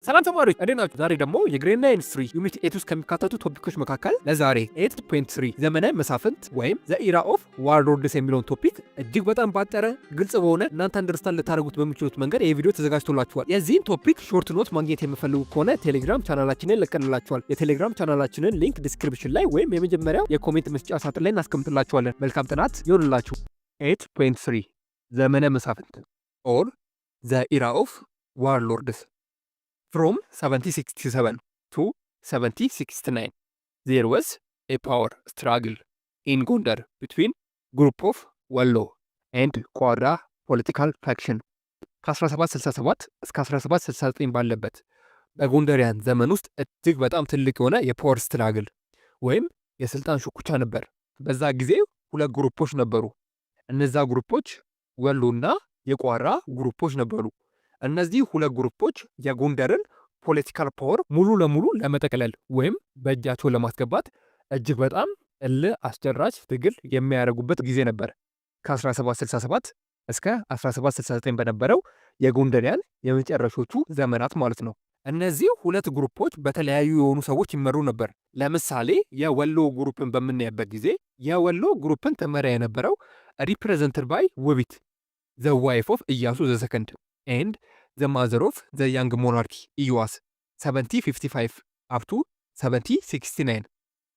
ሰላም ተማሪዎች እንዴት ናችሁ? ዛሬ ደግሞ የግሬድና ኢንዱስትሪ ዩኒት 8 ውስጥ ከሚካተቱ ቶፒኮች መካከል ለዛሬ 8.3 ዘመነ መሳፍንት ወይም ዘ ኢራ ኦፍ ዋርሎርድስ የሚለውን ቶፒክ እጅግ በጣም ባጠረ ግልጽ በሆነ እናንተ አንደርስታንድ ልታደርጉት በሚችሉት መንገድ ይህ ቪዲዮ ተዘጋጅቶላችኋል። የዚህን ቶፒክ ሾርት ኖት ማግኘት የምፈልጉ ከሆነ ቴሌግራም ቻናላችንን ለቀንላችኋል። የቴሌግራም ቻናላችንን ሊንክ ዲስክሪፕሽን ላይ ወይም የመጀመሪያው የኮሜንት መስጫ ሳጥን ላይ እናስቀምጥላችኋለን። መልካም ጥናት ይሆንላችሁ። 8.3 ዘመነ መሳፍንት ኦር ዘ ኢራ ኦፍ ዋርሎርድስ From 1767 to 1769, there was a power struggle in Gondar between group of Wallo and Quadra political faction. ከ1767 እስከ 1769 ባለበት በጎንደሪያን ዘመን ውስጥ እጅግ በጣም ትልቅ የሆነ የፓወር ስትራግል ወይም የስልጣን ሽኩቻ ነበር። በዛ ጊዜ ሁለት ግሩፖች ነበሩ። እነዛ ግሩፖች ወሎና የቋራ ግሩፖች ነበሩ። እነዚህ ሁለት ግሩፖች የጎንደርን ፖለቲካል ፓወር ሙሉ ለሙሉ ለመጠቅለል ወይም በእጃቸው ለማስገባት እጅግ በጣም እልህ አስጨራሽ ትግል የሚያደርጉበት ጊዜ ነበር። ከ1767 እስከ 1769 በነበረው የጎንደሪያን የመጨረሾቹ ዘመናት ማለት ነው። እነዚህ ሁለት ግሩፖች በተለያዩ የሆኑ ሰዎች ይመሩ ነበር። ለምሳሌ የወሎ ግሩፕን በምናይበት ጊዜ የወሎ ግሩፕን ትመራ የነበረው ሪፕሬዘንትድ ባይ ውቢት ዘ ዋይፍ ኦፍ ኢያሱ ዘ ሰከንድ and the mother of the young monarch ኢዮአስ 1755 up to 1769።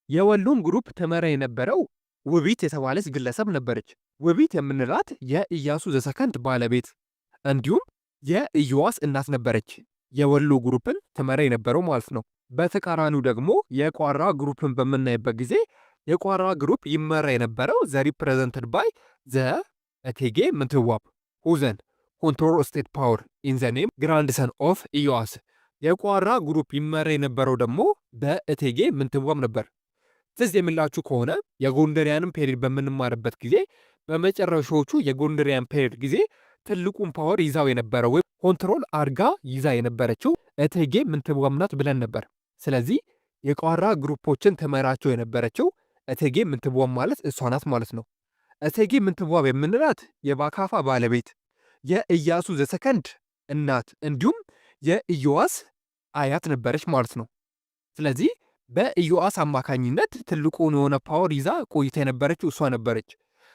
የወሎን ግሩፕ ተመራ የነበረው ውቢት የተባለች ግለሰብ ነበረች። ውቢት የምንላት የኢያሱ ዘ ሰከንድ ባለቤት እንዲሁም የኢዮአስ እናት ነበረች። የወሎ ግሩፕን ተመራ የነበረው ማለት ነው። በተቃራኒው ደግሞ የቋራ ግሩፕን በምናይበት ጊዜ የቋራ ግሩፕ ይመራ የነበረው ዘ ሪፕሬዘንትድ ባይ ዘ እቴጌ ምንትዋብ ሁዘን ኮንትሮል ስቴት ፓወር ኢን ዘ ኔም ግራንድሰን ኦፍ ኢዮአስ። የቋራ ግሩፕ ይመራ የነበረው ደግሞ በእቴጌ ምንትዋብ ነበር። ትዝ የሚላችሁ ከሆነ የጎንደሪያንም ፔሪድ በምንማርበት ጊዜ በመጨረሻዎቹ የጎንደሪያን ፔሪድ ጊዜ ትልቁን ፓወር ይዛው የነበረው ወይም ኮንትሮል አድርጋ ይዛ የነበረችው እቴጌ ምንትዋብ ናት ብለን ነበር። ስለዚህ የቋራ ግሩፖችን ተመራቸው የነበረችው እቴጌ ምንትዋብ ማለት እሷ ናት ማለት ነው። እቴጌ ምንትዋብ የምንላት የባካፋ ባለቤት የኢያሱ ዘሰከንድ እናት እንዲሁም የኢዮአስ አያት ነበረች ማለት ነው። ስለዚህ በኢዮአስ አማካኝነት ትልቁን የሆነ ፓወር ይዛ ቆይታ የነበረችው እሷ ነበረች።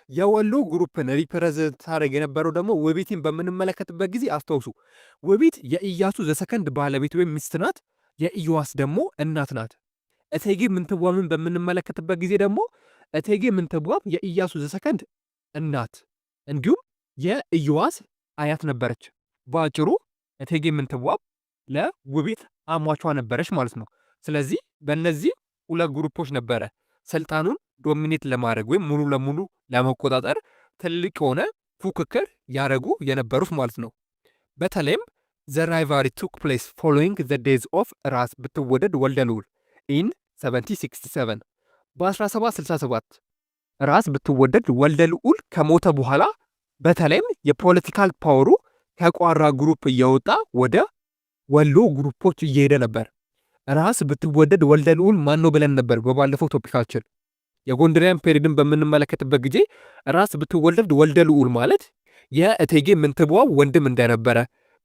የወሎ ግሩፕን ሪፕሬዘንት ታደርግ የነበረው ደግሞ ውቢትን በምንመለከትበት ጊዜ አስታውሱ፣ ውቢት የኢያሱ ዘሰከንድ ባለቤት ወይም ሚስት ናት። የኢዮአስ ደግሞ እናት ናት። እቴጌ ምንትዋብን በምንመለከትበት ጊዜ ደግሞ እቴጌ ምንትዋብ የኢያሱ ዘሰከንድ እናት እንዲሁም የኢዮአስ አያት ነበረች። በአጭሩ እቴጌ ምንትዋብ ለውቢት አሟቿ ነበረች ማለት ነው። ስለዚህ በእነዚህ ሁለት ግሩፖች ነበረ ስልጣኑን ዶሚኔት ለማድረግ ወይም ሙሉ ለሙሉ ለመቆጣጠር ትልቅ የሆነ ፉክክር ያደረጉ የነበሩት ማለት ነው። በተለይም ዘ ራይቫሪ ቱክ ፕሌስ ፎሎዊንግ ዘ ዴዝ ኦፍ ራስ ብትወደድ ወልደ ልዑል ኢን 1767። በ1767 ራስ ብትወደድ ወልደ ልዑል ከሞተ በኋላ በተለይም የፖለቲካል ፓወሩ ከቋራ ግሩፕ እየወጣ ወደ ወሎ ግሩፖች እየሄደ ነበር። ራስ ብትወደድ ወልደ ልዑል ማን ነው ብለን ነበር በባለፈው ቶፒካችን። የጎንደሪያን ፔሪድን በምንመለከትበት ጊዜ ራስ ብትወደድ ወልደ ልዑል ማለት የእቴጌ ምንትዋብ ወንድም እንደነበረ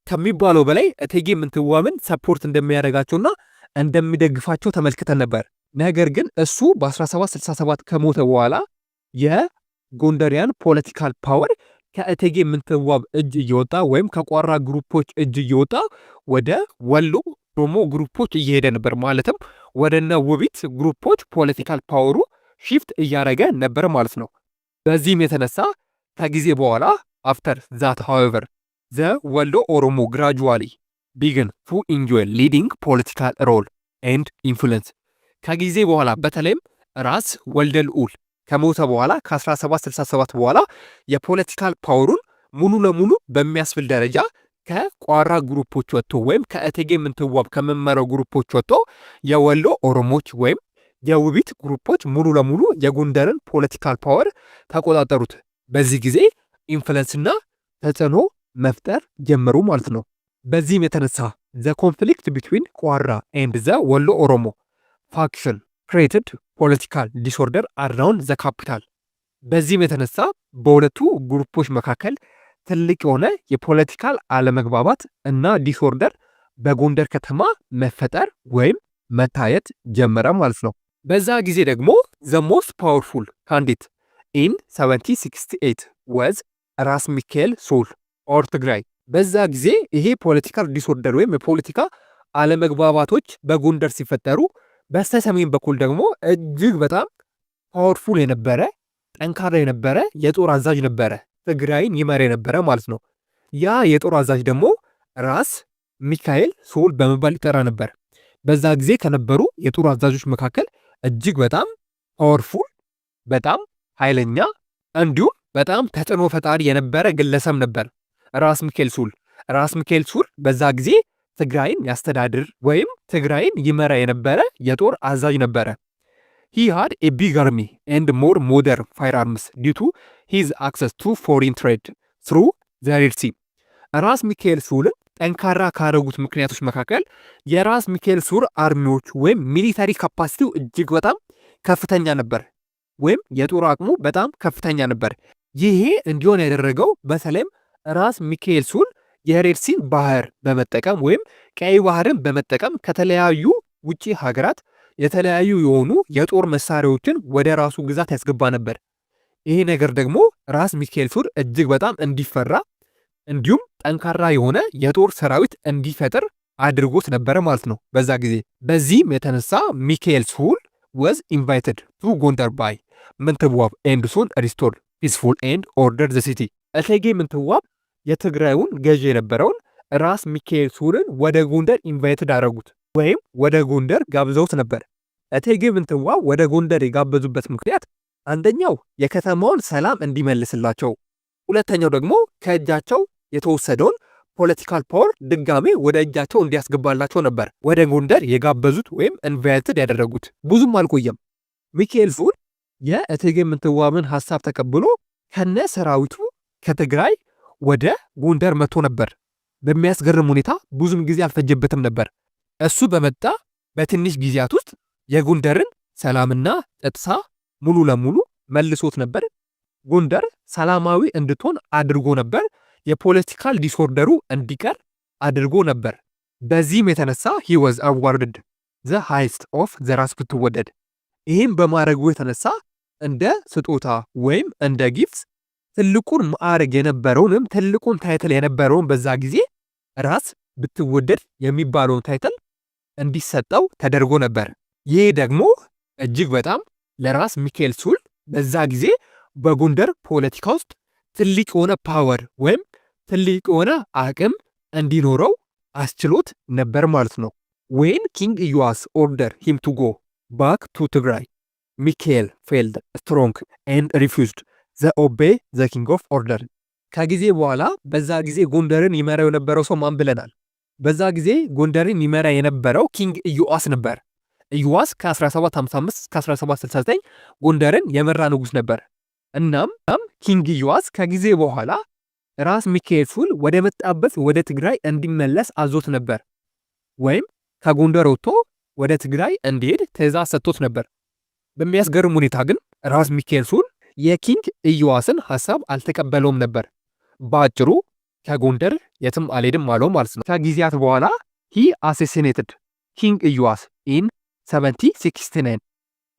ከሚባለው በላይ እቴጌ ምንትዋብን ሰፖርት እንደሚያደርጋቸውና እንደሚደግፋቸው ተመልክተን ነበር። ነገር ግን እሱ በ1767 ከሞተ በኋላ የጎንደሪያን ፖለቲካል ፓወር ከእቴጌ ምንትዋብ እጅ እየወጣ ወይም ከቋራ ግሩፖች እጅ እየወጣ ወደ ወሎ ኦሮሞ ግሩፖች እየሄደ ነበር። ማለትም ወደነ ውቢት ግሩፖች ፖለቲካል ፓወሩ ሺፍት እያደረገ ነበር ማለት ነው። በዚህም የተነሳ ከጊዜ በኋላ አፍተር ዛት ሃዌቨር ዘ ወሎ ኦሮሞ ግራጁዋሊ ቢግን ቱ ኢንጆይ ሊዲንግ ፖለቲካል ሮል ኤንድ ኢንፍሉዌንስ። ከጊዜ በኋላ በተለይም ራስ ወልደ ልዑል ከሞተ በኋላ ከ1767 በኋላ የፖለቲካል ፓወሩን ሙሉ ለሙሉ በሚያስብል ደረጃ ከቋራ ግሩፖች ወጥቶ ወይም ከእቴጌ ምንትዋብ ከመመራው ግሩፖች ወጥቶ የወሎ ኦሮሞች ወይም የውቢት ግሩፖች ሙሉ ለሙሉ የጎንደርን ፖለቲካል ፓወር ተቆጣጠሩት። በዚህ ጊዜ ኢንፍሉዌንስና ተጽዕኖ መፍጠር ጀመሩ ማለት ነው። በዚህም የተነሳ ዘ ኮንፍሊክት ቢትዊን ቋራ ኤንድ ዘ ወሎ ኦሮሞ ፋክሽን ክሬትድ ፖለቲካል ዲስኦርደር አራውንድ ዘ ካፒታል። በዚህም የተነሳ በሁለቱ ግሩፖች መካከል ትልቅ የሆነ የፖለቲካል አለመግባባት እና ዲስኦርደር በጎንደር ከተማ መፈጠር ወይም መታየት ጀመረ ማለት ነው። በዛ ጊዜ ደግሞ the most powerful candidate in 1768 was ራስ ሚካኤል ሶል ኦር ትግራይ። በዛ ጊዜ ይሄ ፖለቲካል ዲስኦርደር ወይም የፖለቲካ አለመግባባቶች በጎንደር ሲፈጠሩ በስተሰሜን በኩል ደግሞ እጅግ በጣም ፓወርፉል የነበረ ጠንካራ የነበረ የጦር አዛዥ ነበረ፣ ትግራይን ይመራ የነበረ ማለት ነው። ያ የጦር አዛዥ ደግሞ ራስ ሚካኤል ሶል በመባል ይጠራ ነበር። በዛ ጊዜ ከነበሩ የጦር አዛዦች መካከል እጅግ በጣም ፓወርፉል፣ በጣም ኃይለኛ እንዲሁም በጣም ተጽዕኖ ፈጣሪ የነበረ ግለሰብ ነበር ራስ ሚካኤል ሶል። ራስ ሚካኤል ሶል በዛ ጊዜ ትግራይን ያስተዳድር ወይም ትግራይን ይመራ የነበረ የጦር አዛዥ ነበረ። he had a big army and more modern firearms due to his access to foreign trade through the Red Sea። ራስ ሚካኤል ሶልን ጠንካራ ካረጉት ምክንያቶች መካከል የራስ ሚካኤል ሶል አርሚዎች ወይም ሚሊታሪ ካፓሲቲው እጅግ በጣም ከፍተኛ ነበር፣ ወይም የጦር አቅሙ በጣም ከፍተኛ ነበር። ይሄ እንዲሆን ያደረገው በተለይም ራስ ሚካኤል ሶል የሬድ ሲን ባህር በመጠቀም ወይም ቀይ ባህርን በመጠቀም ከተለያዩ ውጪ ሀገራት የተለያዩ የሆኑ የጦር መሳሪያዎችን ወደ ራሱ ግዛት ያስገባ ነበር። ይሄ ነገር ደግሞ ራስ ሚካኤል ሶል እጅግ በጣም እንዲፈራ እንዲሁም ጠንካራ የሆነ የጦር ሰራዊት እንዲፈጥር አድርጎት ነበረ ማለት ነው በዛ ጊዜ። በዚህም የተነሳ ሚካኤል ሶል was invited to ጎንደር by ምንትዋብ and soon restored peaceful and ordered the city። እቴጌ ምንትዋብ የትግራዩን ገዢ የነበረውን ራስ ሚካኤል ሶልን ወደ ጎንደር ኢንቫይትድ አደረጉት ወይም ወደ ጎንደር ጋብዘውት ነበር። እቴጌ ምንትዋብ ወደ ጎንደር የጋበዙበት ምክንያት አንደኛው የከተማውን ሰላም እንዲመልስላቸው፣ ሁለተኛው ደግሞ ከእጃቸው የተወሰደውን ፖለቲካል ፓወር ድጋሜ ወደ እጃቸው እንዲያስገባላቸው ነበር ወደ ጎንደር የጋበዙት ወይም ኢንቫይትድ ያደረጉት። ብዙም አልቆየም ሚካኤል ሶል የእቴጌ ምንትዋብን ሐሳብ ተቀብሎ ከነ ሰራዊቱ ከትግራይ ወደ ጎንደር መጥቶ ነበር። በሚያስገርም ሁኔታ ብዙም ጊዜ አልፈጀበትም ነበር። እሱ በመጣ በትንሽ ጊዜያት ውስጥ የጎንደርን ሰላምና ጸጥታ ሙሉ ለሙሉ መልሶት ነበር። ጎንደር ሰላማዊ እንድትሆን አድርጎ ነበር። የፖለቲካል ዲስኦርደሩ እንዲቀር አድርጎ ነበር። በዚህም የተነሳ he was awarded the highest of the ራስ ብትወደድ። ይህም በማድረጉ የተነሳ እንደ ስጦታ ወይም እንደ ጊፍት ትልቁን ማዕረግ የነበረውንም ትልቁን ታይትል የነበረውን በዛ ጊዜ ራስ ብትወደድ የሚባለውን ታይትል እንዲሰጠው ተደርጎ ነበር። ይህ ደግሞ እጅግ በጣም ለራስ ሚካኤል ሶል በዛ ጊዜ በጎንደር ፖለቲካ ውስጥ ትልቅ የሆነ ፓወር ወይም ትልቅ የሆነ አቅም እንዲኖረው አስችሎት ነበር ማለት ነው። when king ኢዮአስ order him to go back to ትግራይ ሚካኤል failed strong and refused the obey the king of order። ከጊዜ በኋላ በዛ ጊዜ ጎንደርን ይመራው የነበረው ሰው ማን ብለናል? በዛ ጊዜ ጎንደርን ይመራ የነበረው ኪንግ ኢዮአስ ነበር። ኢዮአስ ከ1755 እስከ 1769 ጎንደርን የመራ ንጉስ ነበር። እናም ኪንግ ኢዮአስ ከጊዜ በኋላ ራስ ሚካኤል ሶል ወደ መጣበት ወደ ትግራይ እንዲመለስ አዞት ነበር፣ ወይም ከጎንደር ወጥቶ ወደ ትግራይ እንዲሄድ ትእዛዝ ሰጥቶት ነበር። በሚያስገርም ሁኔታ ግን ራስ ሚካኤል ሶል የኪንግ ኢዮአስን ሐሳብ አልተቀበለውም ነበር። በአጭሩ ከጎንደር የትም አልሄድም አለው ማለት ነው። ከጊዜያት በኋላ he assassinated ኪንግ ኢዮአስ in 1769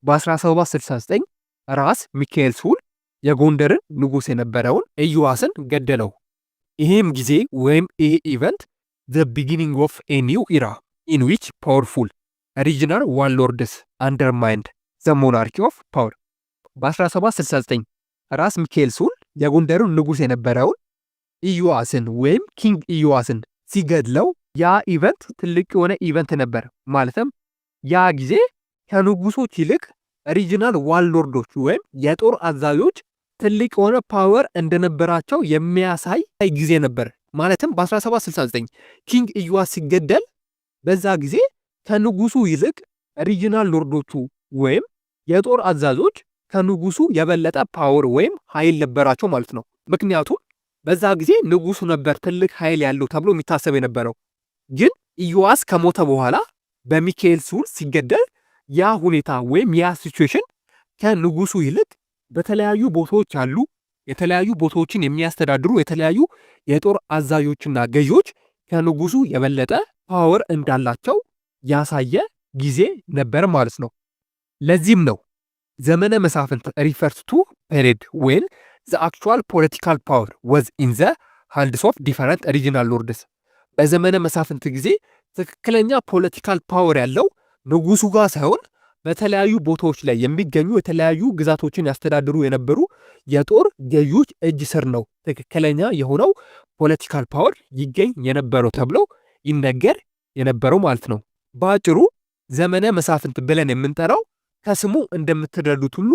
በ1769 ራስ ሚካኤል ሶል የጎንደርን ንጉስ የነበረውን ኢዮአስን ገደለው። ይህም ጊዜ ወይም ይህ ኢቨንት the beginning of a new era in which powerful regional warlords undermined the monarchy of power። በ1769 ራስ ሚካኤል ሶል የጎንደርን ንጉስ የነበረውን ኢዮአስን ወይም ኪንግ ኢዮአስን ሲገድለው ያ ኢቨንት ትልቅ የሆነ ኢቨንት ነበር። ማለትም ያ ጊዜ ከንጉሶች ይልቅ ሪጂናል ዋርሎርዶች ወይም የጦር አዛዦች ትልቅ የሆነ ፓወር እንደነበራቸው የሚያሳይ ጊዜ ነበር። ማለትም በ1769 ኪንግ ኢዮአስ ሲገደል በዛ ጊዜ ከንጉሱ ይልቅ ሪጂናል ሎርዶቹ ወይም የጦር አዛዦች ከንጉሱ የበለጠ ፓወር ወይም ኃይል ነበራቸው ማለት ነው። ምክንያቱም በዛ ጊዜ ንጉሱ ነበር ትልቅ ኃይል ያለው ተብሎ የሚታሰብ የነበረው። ግን ኢዮአስ ከሞተ በኋላ በሚካኤል ሶል ሲገደል ያ ሁኔታ ወይም ያ ሲቹዌሽን ከንጉሱ ይልቅ በተለያዩ ቦታዎች ያሉ የተለያዩ ቦታዎችን የሚያስተዳድሩ የተለያዩ የጦር አዛዦችና ገዢዎች ከንጉሱ የበለጠ ፓወር እንዳላቸው ያሳየ ጊዜ ነበር ማለት ነው። ለዚህም ነው ዘመነ መሳፍንት ሪፈርስ ቱ ፔሪድ ዌን ዘ አክቹዋል ፖለቲካል ፓወር ወዝ ኢን ዘ ሃንድስ ኦፍ ዲፈረንት ሪጂናል ሎርድስ። በዘመነ መሳፍንት ጊዜ ትክክለኛ ፖለቲካል ፓወር ያለው ንጉሱ ጋር ሳይሆን በተለያዩ ቦታዎች ላይ የሚገኙ የተለያዩ ግዛቶችን ያስተዳድሩ የነበሩ የጦር ገዢዎች እጅ ስር ነው ትክክለኛ የሆነው ፖለቲካል ፓወር ይገኝ የነበረው ተብሎ ይነገር የነበረው ማለት ነው። በአጭሩ ዘመነ መሳፍንት ብለን የምንጠራው ከስሙ እንደምትረዱት ሁሉ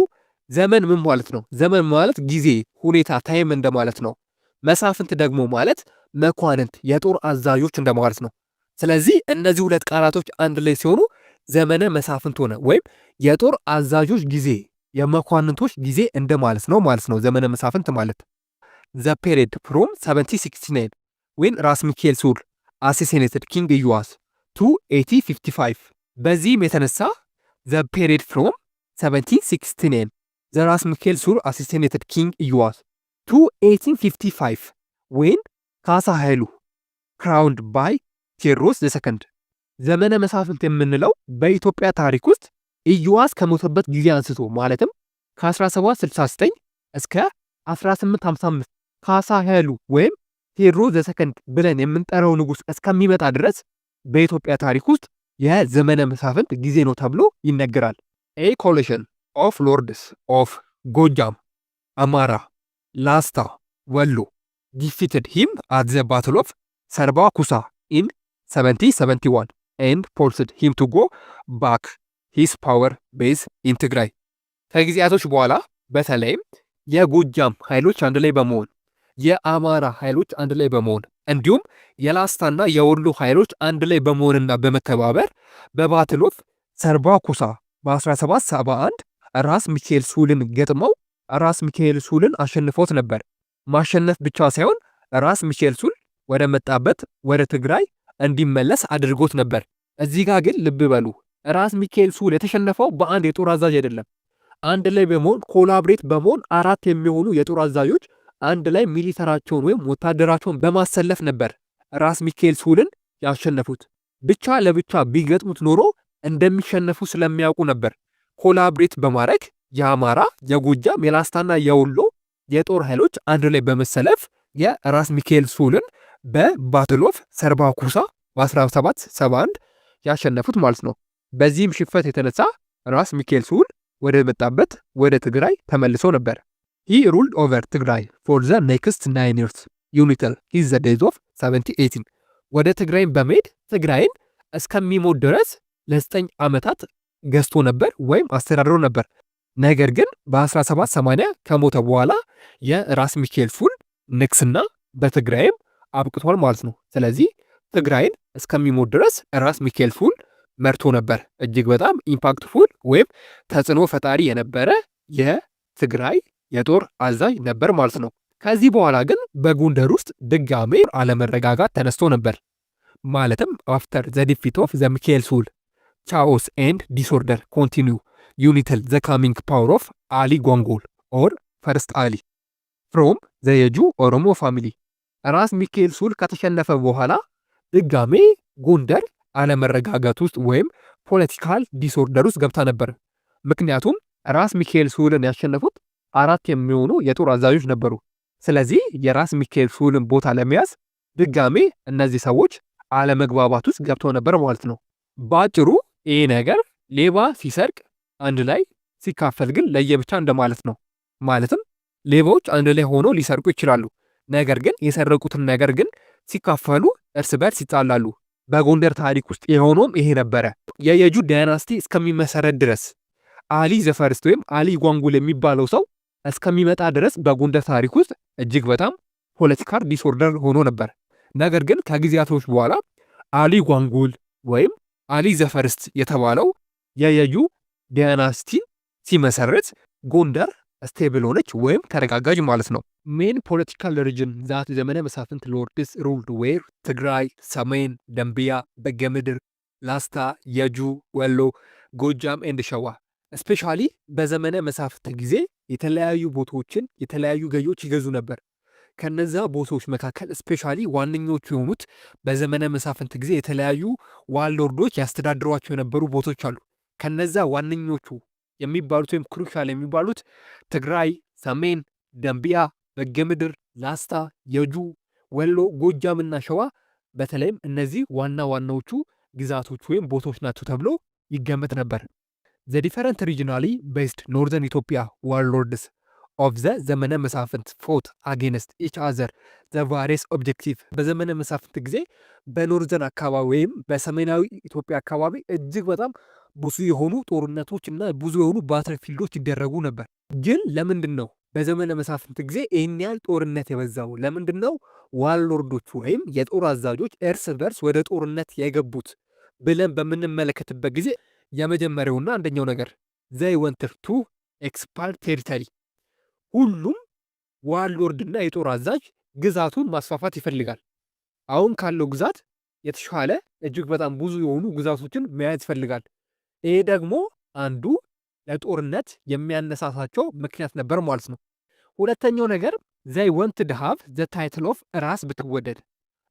ዘመን ምን ማለት ነው? ዘመን ማለት ጊዜ፣ ሁኔታ፣ ታይም እንደማለት ነው። መሳፍንት ደግሞ ማለት መኳንንት፣ የጦር አዛዦች እንደማለት ነው። ስለዚህ እነዚህ ሁለት ቃላቶች አንድ ላይ ሲሆኑ ዘመነ መሳፍንት ሆነ፣ ወይም የጦር አዛዦች ጊዜ፣ የመኳንንቶች ጊዜ እንደማለት ነው ማለት ነው ዘመነ መሳፍንት ማለት። ዘ ፔሪድ ፍሮም 1769 ዌን ራስ ሚካኤል ሱር አሴሲኔትድ ኪንግ ኢዮአስ ቱ 1855። በዚህም የተነሳ ዘ ፔሪድ ፍሮም 1769 ዘ ራስ ሚካኤል ሱር አሴሲኔትድ ኪንግ ኢዮአስ ቱ 1855 ዌን ካሳ ኃይሉ ክራውንድ ባይ ቴዎድሮስ ዘሰከንድ። ዘመነ መሳፍንት የምንለው በኢትዮጵያ ታሪክ ውስጥ ኢዮአስ ከሞተበት ጊዜ አንስቶ ማለትም ከ1769 እስከ 1855 ካሳ ኃይሉ ወይም ቴዎድሮስ ዘሰከንድ ብለን የምንጠራው ንጉሥ እስከሚመጣ ድረስ በኢትዮጵያ ታሪክ ውስጥ የዘመነ መሳፍንት ጊዜ ነው ተብሎ ይነገራል። ኤ ኮሊሽን ኦፍ ሎርድስ ኦፍ ጎጃም፣ አማራ፣ ላስታ፣ ወሎ ዲፊትድ ሂም አት ዘ ባትል ኦፍ ሰርባ ኩሳ ኢን 1771 and forced him to go back his power base in ትግራይ። ከጊዜያቶች በኋላ በተለይም የጎጃም ኃይሎች አንድ ላይ በመሆን የአማራ ኃይሎች አንድ ላይ በመሆን እንዲሁም የላስታና የወሎ ኃይሎች አንድ ላይ በመሆንና በመከባበር በባትል ኦፍ ሰርባ ኩሳ በ1771 ራስ ሚካኤል ሱልን ገጥመው ራስ ሚካኤል ሱልን አሸንፎት ነበር። ማሸነፍ ብቻ ሳይሆን ራስ ሚካኤል ሱል ወደ መጣበት ወደ ትግራይ እንዲመለስ አድርጎት ነበር። እዚህ ጋር ግን ልብ በሉ፣ ራስ ሚካኤል ሱል የተሸነፈው በአንድ የጦር አዛዥ አይደለም። አንድ ላይ በመሆን ኮላብሬት በመሆን አራት የሚሆኑ የጦር አዛዦች አንድ ላይ ሚሊተራቸውን ወይም ወታደራቸውን በማሰለፍ ነበር ራስ ሚካኤል ሱልን ያሸነፉት። ብቻ ለብቻ ቢገጥሙት ኖሮ እንደሚሸነፉ ስለሚያውቁ ነበር ኮላብሬት በማድረግ የአማራ፣ የጎጃም፣ የላስታና የወሎ የጦር ኃይሎች አንድ ላይ በመሰለፍ የራስ ሚካኤል ሱልን በባትል ኦፍ ሰርባ ኩሳ በ1771 ያሸነፉት ማለት ነው። በዚህም ሽፈት የተነሳ ራስ ሚካኤል ሱል ወደ መጣበት ወደ ትግራይ ተመልሶ ነበር። ሂ ሩልድ ኦቨር ትግራይ ፎር ዘ ኔክስት 9 years ዩኒተል ሂዝ ዘ ዴዝ ኦፍ 1718። ወደ ትግራይን በመሄድ ትግራይን እስከሚሞት ድረስ ለ9 ዓመታት ገዝቶ ነበር ወይም አስተዳድሮ ነበር። ነገር ግን በ1780 ከሞተ በኋላ የራስ ሚካኤል ሱል ንግስና በትግራይም አብቅቷል ማለት ነው። ስለዚህ ትግራይን እስከሚሞት ድረስ ራስ ሚካኤል ሱል መርቶ ነበር። እጅግ በጣም ኢምፓክትፉል ወይም ተጽዕኖ ፈጣሪ የነበረ የትግራይ የጦር አዛዥ ነበር ማለት ነው። ከዚህ በኋላ ግን በጎንደር ውስጥ ድጋሜ አለመረጋጋት ተነስቶ ነበር። ማለትም አፍተር ዘ ዲፊት ኦፍ ዘ ሚካኤል ሱል ቻኦስ ኤንድ ዲስኦርደር ኮንቲኒው ዩኒትል ዘ ካሚንግ ፓወር ኦፍ አሊ ጓንጎል ኦር ፈርስት አሊ ፍሮም ዘ የጁ ኦሮሞ ፋሚሊ። ራስ ሚካኤል ሱል ከተሸነፈ በኋላ ድጋሜ ጎንደር አለመረጋጋት ውስጥ ወይም ፖለቲካል ዲስኦርደር ውስጥ ገብታ ነበር። ምክንያቱም ራስ ሚካኤል ሱልን ያሸነፉት አራት የሚሆኑ የጦር አዛዦች ነበሩ። ስለዚህ የራስ ሚካኤል ሱልን ቦታ ለመያዝ ድጋሜ እነዚህ ሰዎች አለመግባባት ውስጥ ገብተው ነበር ማለት ነው። በአጭሩ ይህ ነገር ሌባ ሲሰርቅ አንድ ላይ ሲካፈል ግን ለየብቻ እንደማለት ነው። ማለትም ሌባዎች አንድ ላይ ሆነው ሊሰርቁ ይችላሉ። ነገር ግን የሰረቁትን ነገር ግን ሲካፈሉ እርስ በርስ ይጣላሉ። በጎንደር ታሪክ ውስጥ የሆነውም ይሄ ነበረ። የየጁ ዳይናስቲ እስከሚመሰረት ድረስ አሊ ዘፈርስት ወይም አሊ ጓንጉል የሚባለው ሰው እስከሚመጣ ድረስ በጎንደር ታሪክ ውስጥ እጅግ በጣም ፖለቲካል ዲስኦርደር ሆኖ ነበር። ነገር ግን ከጊዜያቶች በኋላ አሊ ጓንጉል ወይም አሊ ዘፈርስት የተባለው የየጁ ዳይናስቲ ሲመሰረት ጎንደር ስቴብል ሆነች ወይም ተረጋጋጅ ማለት ነው። ሜን ፖለቲካል ሪጅን ዛት ዘመነ መሳፍንት ሎርድስ ሩልድ ዌር ትግራይ፣ ሰሜን፣ ደንቢያ፣ በጌምድር፣ ላስታ፣ የጁ፣ ወሎ፣ ጎጃም ኤንድ ሸዋ። ስፔሻሊ በዘመነ መሳፍንት ጊዜ የተለያዩ ቦታዎችን የተለያዩ ገዢዎች ይገዙ ነበር። ከነዛ ቦታዎች መካከል ስፔሻሊ ዋነኞቹ የሆኑት በዘመነ መሳፍንት ጊዜ የተለያዩ ዋርሎርዶች ያስተዳድሯቸው የነበሩ ቦታዎች አሉ። ከነዛ ዋነኞቹ የሚባሉት ወይም ክሩሻል የሚባሉት ትግራይ፣ ሰሜን፣ ደንቢያ፣ በጌምድር፣ ላስታ፣ የጁ፣ ወሎ፣ ጎጃምና ሸዋ በተለይም እነዚህ ዋና ዋናዎቹ ግዛቶች ወይም ቦታዎች ናቸው ተብሎ ይገመት ነበር። ዘ ዲፈረንት ሪጂናሊ ቤስድ ኖርዘርን ኢትዮጵያ ዋርሎርድስ ኦፍ ዘ ዘመነ መሳፍንት ፎት አጌንስት ኢች አዘር ዘ ቫሪየስ ኦብጀክቲቭ። በዘመነ መሳፍንት ጊዜ በኖርዘርን አካባቢ ወይም በሰሜናዊ ኢትዮጵያ አካባቢ እጅግ በጣም ብዙ የሆኑ ጦርነቶች እና ብዙ የሆኑ ባትል ፊልዶች ይደረጉ ነበር። ግን ለምንድን ነው በዘመነ መሳፍንት ጊዜ ይህን ያህል ጦርነት የበዛው? ለምንድን ነው ዋርሎርዶቹ ወይም የጦር አዛዦች እርስ በርስ ወደ ጦርነት የገቡት ብለን በምንመለከትበት ጊዜ የመጀመሪያውና አንደኛው ነገር ዘይ ወንትድ ቱ ኤክስፓንድ ቴሪተሪ። ሁሉም ዋርሎርድና የጦር አዛዥ ግዛቱን ማስፋፋት ይፈልጋል። አሁን ካለው ግዛት የተሻለ እጅግ በጣም ብዙ የሆኑ ግዛቶችን መያዝ ይፈልጋል። ይሄ ደግሞ አንዱ ለጦርነት የሚያነሳሳቸው ምክንያት ነበር ማለት ነው። ሁለተኛው ነገር ዘይ ወንትድ ሃቭ ዘ ታይትል ኦፍ ራስ ብትወደድ።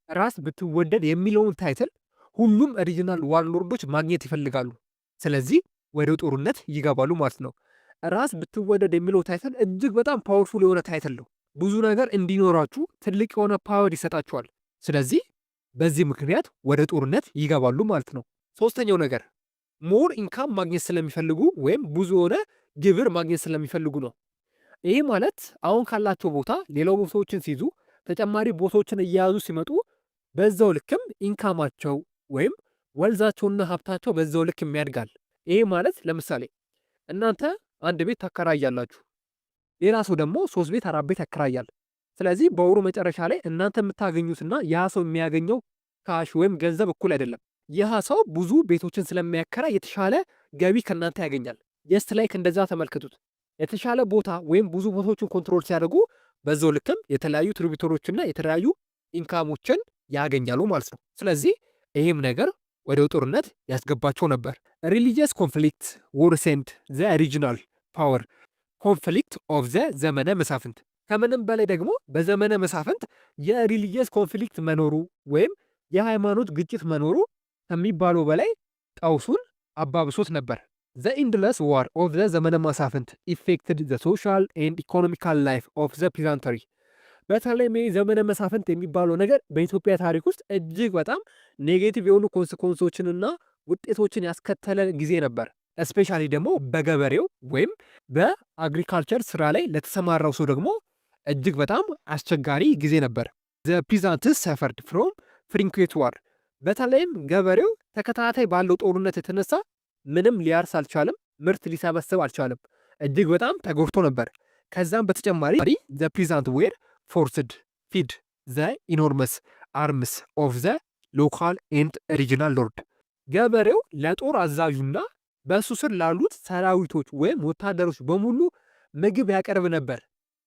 ራስ ብትወደድ የሚለውን ታይትል ሁሉም ሪጂናል ዋርሎርዶች ማግኘት ይፈልጋሉ። ስለዚህ ወደ ጦርነት ይገባሉ ማለት ነው። ራስ ብትወደድ የሚለው ታይትል እጅግ በጣም ፓወርፉል የሆነ ታይትል ነው። ብዙ ነገር እንዲኖራችሁ ትልቅ የሆነ ፓወር ይሰጣችኋል። ስለዚህ በዚህ ምክንያት ወደ ጦርነት ይገባሉ ማለት ነው። ሶስተኛው ነገር ሞር ኢንካም ማግኘት ስለሚፈልጉ ወይም ብዙ የሆነ ግብር ማግኘት ስለሚፈልጉ ነው። ይህ ማለት አሁን ካላቸው ቦታ ሌላው ቦታዎችን ሲይዙ ተጨማሪ ቦታዎችን እየያዙ ሲመጡ በዛው ልክም ኢንካማቸው ወይም ወልዛቸውና ሀብታቸው በዛው ልክ የሚያድጋል። ይህ ማለት ለምሳሌ እናንተ አንድ ቤት ታከራያላችሁ፣ ሌላ ሰው ደግሞ 3 ቤት 4 ቤት ያከራያል። ስለዚህ በወሩ መጨረሻ ላይ እናንተ የምታገኙትና ያ ሰው የሚያገኘው ካሽ ወይም ገንዘብ እኩል አይደለም። ይህ ሰው ብዙ ቤቶችን ስለሚያከራይ የተሻለ ገቢ ከእናንተ ያገኛል። ጀስት ላይክ እንደዛ ተመልክቱት። የተሻለ ቦታ ወይም ብዙ ቦታዎችን ኮንትሮል ሲያደርጉ በዛው ልክም የተለያዩ ትሪቢቶሮችና የተለያዩ ኢንካሞችን ያገኛሉ ማለት ነው። ስለዚህ ይህም ነገር ወደ ጦርነት ያስገባቸው ነበር። ሪሊጂየስ ኮንፍሊክት ወርሴንድ ዘ ሪጂናል ፓወር ኮንፍሊክት ኦፍ ዘ ዘመነ መሳፍንት። ከምንም በላይ ደግሞ በዘመነ መሳፍንት የሪሊጂየስ ኮንፍሊክት መኖሩ ወይም የሃይማኖት ግጭት መኖሩ ከሚባለው በላይ ቀውሱን አባብሶት ነበር። ዘ ኢንድለስ ዋር ኦፍ ዘ ዘመነ መሳፍንት ኢፌክትድ ዘ ሶሻል ኤንድ ኢኮኖሚካል ላይፍ ኦፍ ዘ ፒዛንተሪ። በተለይም ዘመነ መሳፍንት የሚባለው ነገር በኢትዮጵያ ታሪክ ውስጥ እጅግ በጣም ኔጌቲቭ የሆኑ ኮንስኮንሶችንና ውጤቶችን ያስከተለ ጊዜ ነበር። እስፔሻሊ ደግሞ በገበሬው ወይም በአግሪካልቸር ስራ ላይ ለተሰማራው ሰው ደግሞ እጅግ በጣም አስቸጋሪ ጊዜ ነበር። ዘ ፒዛንትስ ሰፈርድ ፍሮም ፍሪኩዌንት ዋር። በተለይም ገበሬው ተከታታይ ባለው ጦርነት የተነሳ ምንም ሊያርስ አልቻለም፣ ምርት ሊሰበስብ አልቻለም። እጅግ በጣም ተጎድቶ ነበር። ከዛም በተጨማሪ ዘ ፒዛንት ዌር ፎርስድ ፊድ ዘ ኢኖርመስ አርምስ ኦፍ ዘ ሎካል ኤንድ ሪጂናል ሎርድ። ገበሬው ለጦር አዛዡና በእሱ ስር ላሉት ሰራዊቶች ወይም ወታደሮች በሙሉ ምግብ ያቀርብ ነበር።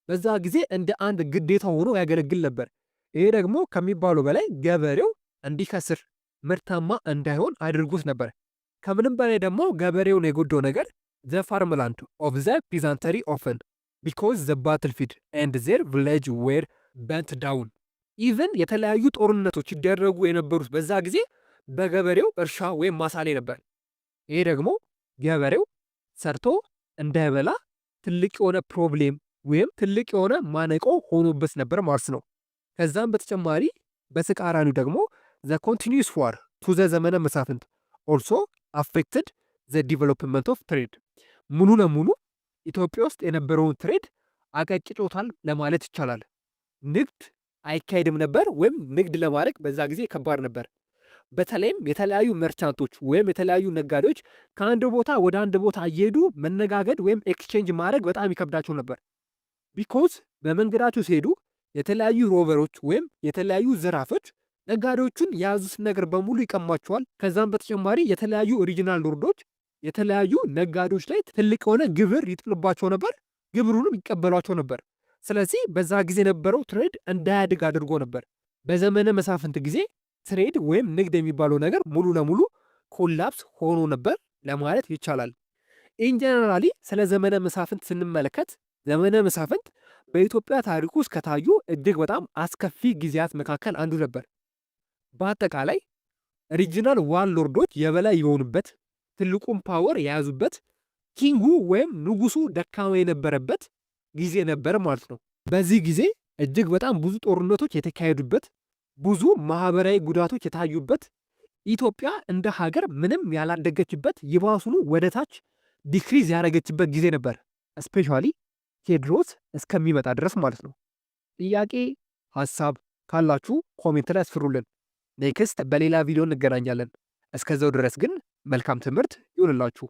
በዛ ጊዜ እንደ አንድ ግዴታ ሆኖ ያገለግል ነበር። ይሄ ደግሞ ከሚባለው በላይ ገበሬው እንዲከስር ምርታማ እንዳይሆን አድርጎት ነበር። ከምንም በላይ ደግሞ ገበሬውን የጎዳው ነገር ዘ ፋርምላንድ ኦፍ ዘ ፒዛንተሪ ኦፈን ቢኮዝ ዘ ባትል ፊልድ ኤንድ ዜር ቪሌጅ ዌር በንት ዳውን። ኢቨን የተለያዩ ጦርነቶች ይደረጉ የነበሩት በዛ ጊዜ በገበሬው እርሻ ወይም ማሳ ላይ ነበር። ይሄ ደግሞ ገበሬው ሰርቶ እንዳይበላ ትልቅ የሆነ ፕሮብሌም ወይም ትልቅ የሆነ ማነቆ ሆኖበት ነበር ማለት ነው። ከዛም በተጨማሪ በተቃራኒው ደግሞ ዘ ኮንቲኒዩስ ዋር ቱ ዘ ዘመነ መሳፍንት ኦልሶ አፌክትድ ዘ ዲቨሎፕመንት ኦፍ ትሬድ። ሙሉ ለሙሉ ኢትዮጵያ ውስጥ የነበረውን ትሬድ አቀጭጮታል ለማለት ይቻላል። ንግድ አይካሄድም ነበር ወይም ንግድ ለማድረግ በዛ ጊዜ ከባድ ነበር። በተለይም የተለያዩ መርቻንቶች ወይም የተለያዩ ነጋዴዎች ከአንድ ቦታ ወደ አንድ ቦታ እየሄዱ መነጋገድ ወይም ኤክስቼንጅ ማድረግ በጣም ይከብዳቸው ነበር። ቢኮዝ በመንገዳቸው ሲሄዱ የተለያዩ ሮቨሮች ወይም የተለያዩ ዘራፎች ነጋዴዎቹን የያዙትን ነገር በሙሉ ይቀሟቸዋል። ከዛም በተጨማሪ የተለያዩ ኦሪጂናል ሎርዶች የተለያዩ ነጋዴዎች ላይ ትልቅ የሆነ ግብር ይጥልባቸው ነበር፣ ግብሩንም ይቀበሏቸው ነበር። ስለዚህ በዛ ጊዜ የነበረው ትሬድ እንዳያድግ አድርጎ ነበር። በዘመነ መሳፍንት ጊዜ ትሬድ ወይም ንግድ የሚባለው ነገር ሙሉ ለሙሉ ኮላፕስ ሆኖ ነበር ለማለት ይቻላል። ኢንጀነራሊ ስለ ዘመነ መሳፍንት ስንመለከት ዘመነ መሳፍንት በኢትዮጵያ ታሪክ ውስጥ ከታዩ እጅግ በጣም አስከፊ ጊዜያት መካከል አንዱ ነበር። በአጠቃላይ ሪጂናል ዋርሎርዶች የበላይ የሆኑበት፣ ትልቁን ፓወር የያዙበት፣ ኪንጉ ወይም ንጉሱ ደካማ የነበረበት ጊዜ ነበር ማለት ነው። በዚህ ጊዜ እጅግ በጣም ብዙ ጦርነቶች የተካሄዱበት፣ ብዙ ማህበራዊ ጉዳቶች የታዩበት፣ ኢትዮጵያ እንደ ሀገር ምንም ያላደገችበት፣ ይባሱኑ ወደ ታች ዲክሪዝ ያደረገችበት ጊዜ ነበር። ስፔሻሊ ቴዎድሮስ እስከሚመጣ ድረስ ማለት ነው። ጥያቄ ሀሳብ ካላችሁ ኮሜንት ላይ አስፍሩልን። ኔክስት በሌላ ቪዲዮ እንገናኛለን። እስከዛው ድረስ ግን መልካም ትምህርት ይሁንላችሁ።